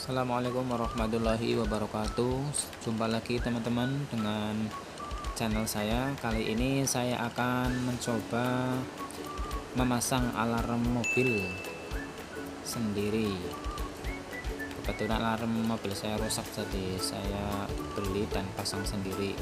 Assalamualaikum warahmatullahi wabarakatuh. Jumpa lagi teman-teman dengan channel saya. Kali ini saya akan mencoba memasang alarm mobil sendiri. Kebetulan alarm mobil saya rusak, jadi saya beli dan pasang sendiri.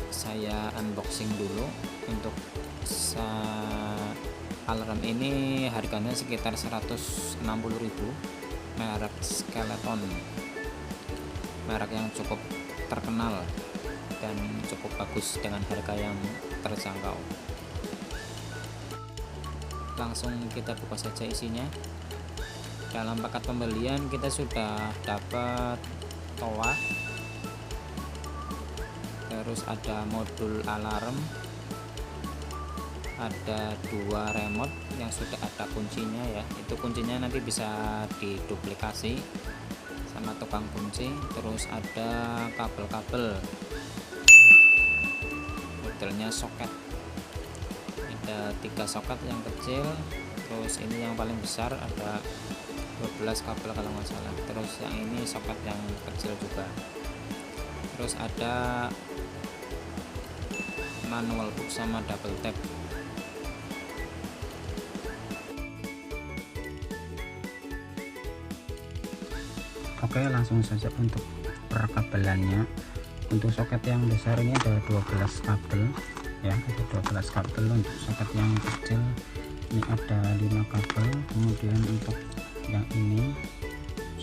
Saya unboxing dulu. Untuk alarm ini harganya sekitar 160.000, merek Skeleton, merek yang cukup terkenal dan cukup bagus dengan harga yang terjangkau. Langsung kita buka saja isinya. Dalam paket pembelian kita sudah dapat toa, terus ada modul alarm, ada 2 remote yang sudah ada kuncinya ya. Itu kuncinya nanti bisa diduplikasi sama tukang kunci. Terus ada kabel-kabel, modelnya soket, ada 3 soket yang kecil, terus ini yang paling besar ada 12 kabel kalau nggak salah. Terus yang ini soket yang kecil juga. Terus ada manual book sama double tap. Oke, langsung saja untuk perkabelannya. Untuk soket yang besar ini ada 12 kabel ya, ada 12 kabel. Untuk soket yang kecil ini ada 5 kabel. Kemudian untuk yang ini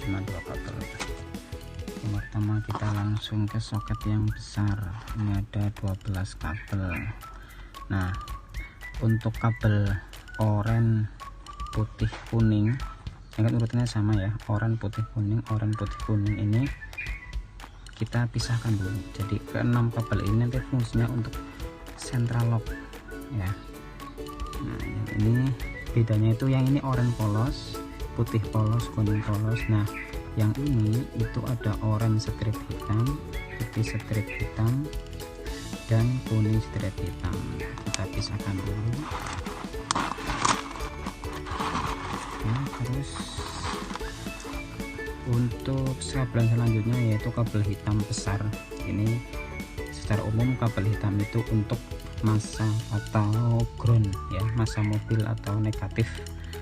cuma 2 kabel. Yang pertama kita langsung ke soket yang besar, ini ada 12 kabel. Nah, untuk kabel oranye, putih, kuning, yang urutannya sama ya, oranye, putih, kuning, oranye, putih, kuning, ini kita pisahkan dulu. Jadi ke 6 kabel ini nanti fungsinya untuk central lock ya. Nah, ini bedanya itu yang ini oranye polos, putih polos, kuning polos. Nah, yang ini itu ada oranye strip hitam, putih strip hitam, dan kuning strip hitam. Kita pisahkan dulu. Nah, terus untuk kabel selanjutnya yaitu kabel hitam besar. Ini secara umum kabel hitam itu untuk massa atau ground ya, massa mobil atau negatif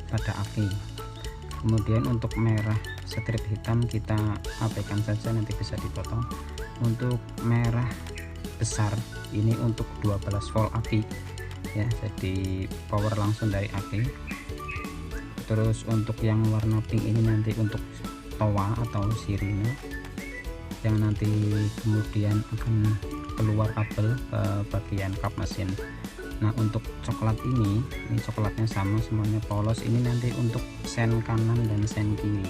pada aki. Kemudian untuk merah strip hitam kita abaikan saja, nanti bisa dipotong. Untuk merah besar ini untuk 12 volt aki ya, jadi power langsung dari aki. Terus untuk yang warna pink ini nanti untuk toa atau sirine yang nanti kemudian akan keluar kabel ke bagian kap mesin. Nah, untuk coklat ini coklatnya sama semuanya polos, ini nanti untuk sen kanan dan sen kiri.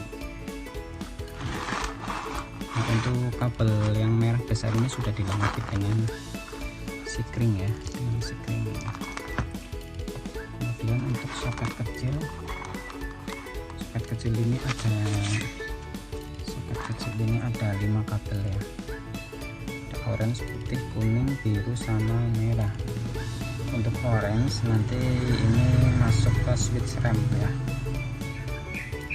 Nah, untuk kabel yang merah besar ini sudah dilengkapi dengan sikring ya, dengan sikring. Kemudian untuk soket kecil ini ada 5 kabel ya, ada orange, putih, kuning, biru, sama merah. Untuk orange nanti ini masuk ke switch rem ya,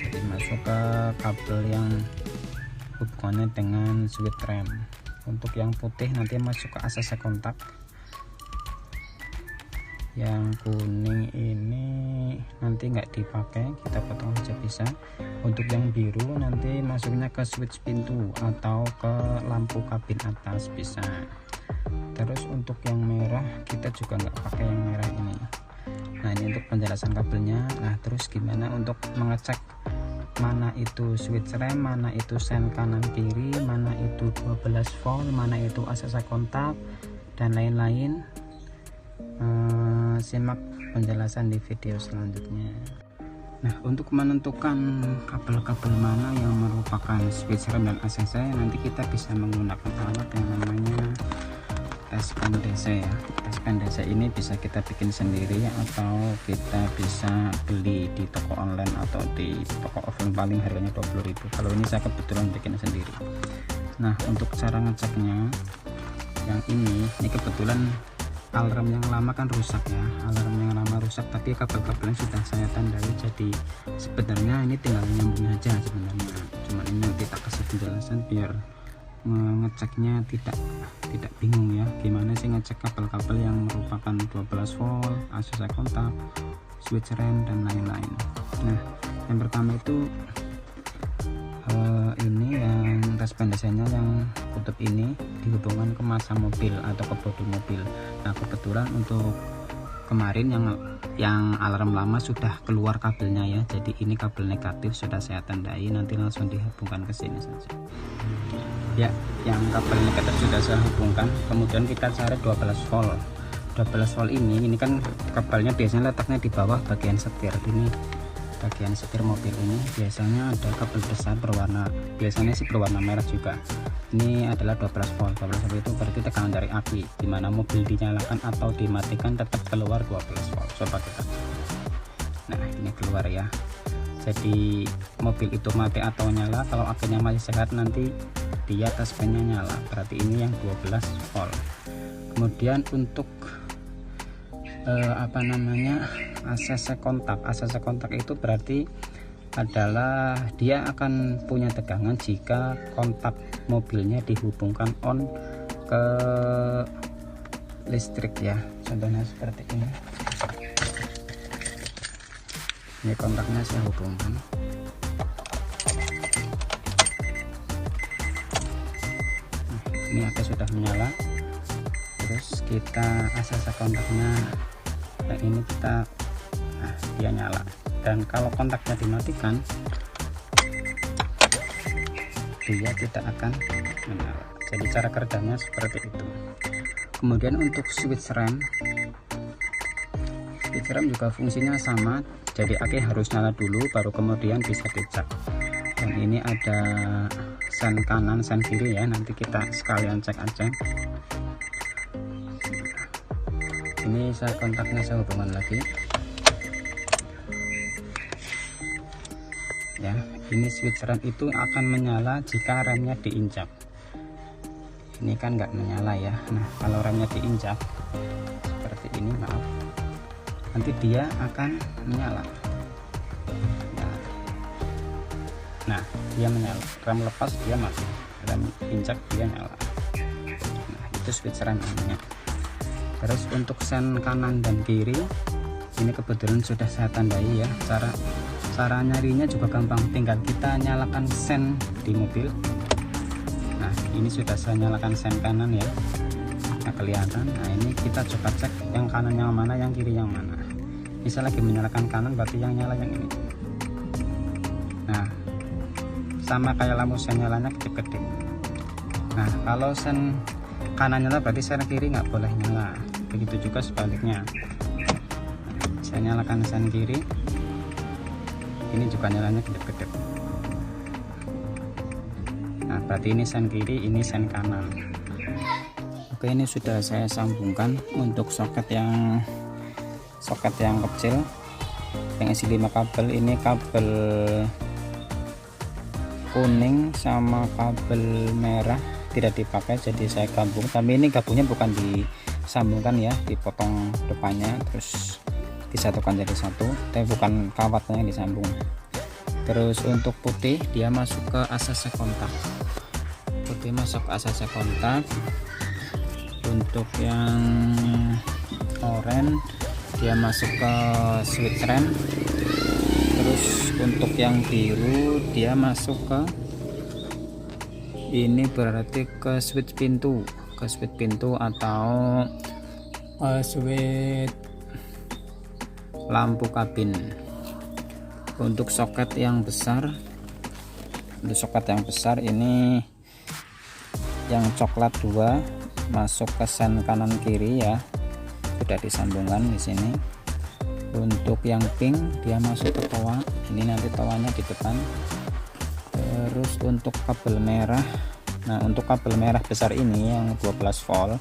jadi masuk ke kabel yang hubungannya dengan switch rem. Untuk yang putih nanti masuk ke ACC kontak. Yang kuning ini nanti nggak dipakai, kita potong aja bisa. Untuk yang biru nanti masuknya ke switch pintu atau ke lampu kabin atas bisa. Terus untuk yang merah kita juga nggak pakai yang merah ini. Nah, ini untuk penjelasan kabelnya. Nah, terus gimana untuk mengecek mana itu switch rem, mana itu sen kanan kiri, mana itu 12 volt, mana itu ACC kontak, dan lain-lain. Simak penjelasan di video selanjutnya. Nah, untuk menentukan kabel-kabel mana yang merupakan switch rem dan ACC, nanti kita bisa menggunakan alat yang namanya tes DC ya. Tes DC ini bisa kita bikin sendiri atau kita bisa beli di toko online atau di toko offline, paling harganya 20.000. Kalau ini saya kebetulan bikin sendiri. Nah, untuk cara ngeceknya yang ini kebetulan alarm yang lama kan rusak ya, alarm yang lama rusak, tapi kabel-kabelnya sudah saya tandai, jadi sebenarnya ini tinggal nyambung aja sebenarnya. Cuma ini nanti tak kasih penjelasan biar ngeceknya tidak bingung ya, gimana sih ngecek kabel-kabel yang merupakan 12 volt, ACC kontak, switch rem dan lain-lain. Nah, yang pertama itu ini yang respondensinya yang kutub ini dihubungkan ke masa mobil atau ke bodi mobil. Nah, kebetulan untuk kemarin yang alarm lama sudah keluar kabelnya ya, jadi ini kabel negatif sudah saya tandai, nanti langsung dihubungkan ke sini saja ya. Yang kabel negatif sudah saya hubungkan, kemudian kita cari 12 volt. 12 volt ini kan kabelnya biasanya letaknya di bawah bagian setir. Ini bagian setir mobil ini biasanya ada kabel besar berwarna, biasanya sih berwarna merah juga. Ini adalah 12 volt. 12 volt itu berarti tekanan dari api, dimana mobil dinyalakan atau dimatikan tetap keluar 12 volt. Coba kita, nah ini keluar ya, jadi mobil itu mati atau nyala, kalau apinya masih sehat nanti dia tes pennya nyala, berarti ini yang 12 volt. Kemudian untuk ACC kontak itu berarti adalah dia akan punya tegangan jika kontak mobilnya dihubungkan on ke listrik ya. Contohnya seperti ini kontaknya saya hubungkan. Nah, ini api sudah menyala, terus kita ACC kontaknya ini kita, nah dia nyala. Dan kalau kontaknya dimatikan dia tidak akan menyala. Jadi cara kerjanya seperti itu. Kemudian untuk switch rem juga fungsinya sama, jadi aki harus nyala dulu baru kemudian bisa dicek. Dan ini ada sen kanan sen kiri ya, nanti kita sekalian cek aja. Ini saya kontaknya saya hubungan lagi ya. Ini switch rem itu akan menyala jika remnya diinjak. Ini kan nggak menyala ya. Nah, kalau remnya diinjak seperti ini, maaf, nanti dia akan menyala. Nah, dia menyala. Rem lepas dia mati, rem injak dia nyala. Nah, itu switch rem namanya. Terus untuk sen kanan dan kiri ini kebetulan sudah saya tandai ya. Cara nyarinya juga gampang, tinggal kita nyalakan sen di mobil. Nah, ini sudah saya nyalakan sen kanan ya, nah kelihatan. Nah, ini kita coba cek yang kanan yang mana, yang kiri yang mana. Bisa lagi menyalakan kanan, berarti yang nyala yang ini. Nah, sama kayak lampu sen nyalanya kedip-kedip. Nah, kalau sen kanan nyala berarti sen kiri nggak boleh nyala, begitu juga sebaliknya. Saya nyalakan sen kiri, ini juga nyalanya kedip-kedip. Nah, berarti ini sen kiri, ini sen kanan. Oke, ini sudah saya sambungkan untuk soket yang kecil yang isi 5 kabel. Ini kabel kuning sama kabel merah tidak dipakai, jadi saya gabung. Tapi ini gabungnya bukan disambungkan ya, dipotong depannya terus disatukan jadi satu, tapi bukan kawatnya yang disambung. Terus untuk putih dia masuk ke ACC kontak, putih masuk ke ACC kontak. Untuk yang oranye dia masuk ke switch rem. Terus untuk yang biru dia masuk ke ini, berarti ke switch pintu, atau switch lampu kabin. Untuk soket yang besar, ini yang coklat 2 masuk ke sen kanan kiri ya, sudah disambungkan di sini. Untuk yang pink dia masuk ke toa, ini nanti toanya di depan. Terus untuk kabel merah, nah untuk kabel merah besar ini yang 12 volt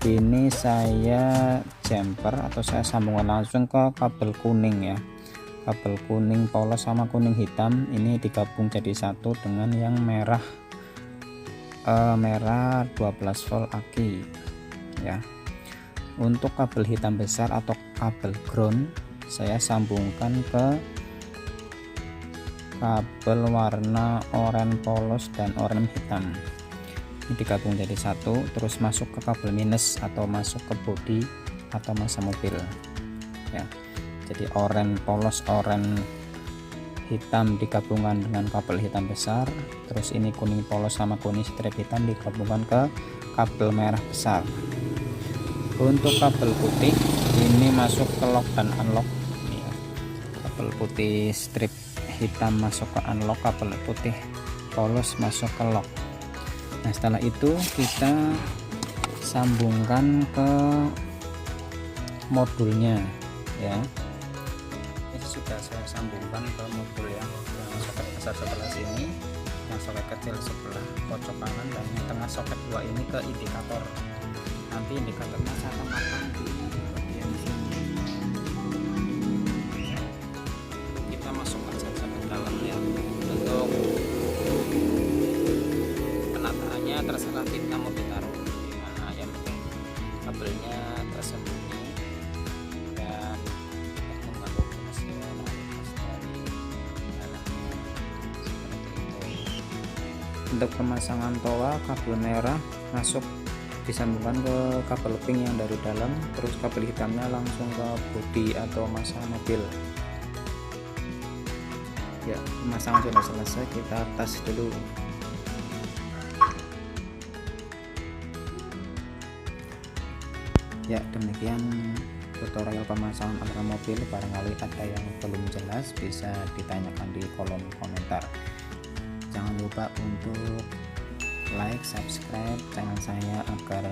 ini saya jumper atau saya sambungkan langsung ke kabel kuning ya, kabel kuning polos sama kuning hitam ini digabung jadi satu dengan yang merah merah 12 volt aki ya. Untuk kabel hitam besar atau kabel ground saya sambungkan ke kabel warna oranye polos dan oranye hitam. Ini digabung jadi satu, terus masuk ke kabel minus atau masuk ke bodi atau masa mobil ya. Jadi oranye polos, oranye hitam digabungkan dengan kabel hitam besar, terus ini kuning polos sama kuning strip hitam digabungkan ke kabel merah besar. Untuk kabel putih ini masuk ke lock dan unlock ya. Kabel putih strip hitam masuk ke unlock, kabel putih polos masuk ke lock. Nah setelah itu kita sambungkan ke modulnya ya. Ini sudah saya sambungkan ke modul yang soket besar sebelah sini, yang soket kecil sebelah pojok kanan, dan yang tengah soket 2 ini ke indikator. Nanti indikatornya saya tambahkan di bagian sini. Kita masukkan saja ke dalam ya. Untuk penataannya terserah kita mau ditaruh di mana, yang penting kabelnya tersembunyi dan mengandung kemasinan dari dalamnya seperti itu. Untuk pemasangan toa, kabel merah masuk disambungkan ke kabel pink yang dari dalam, terus kabel hitamnya langsung ke bodi atau masa mobil ya. Pemasangan sudah selesai, kita tes dulu. Ya demikian tutorial pemasangan alarm mobil. Barangkali ada yang belum jelas bisa ditanyakan di kolom komentar. Jangan lupa untuk like, subscribe channel saya agar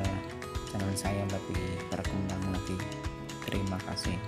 channel saya lebih berkembang lagi. Terima kasih.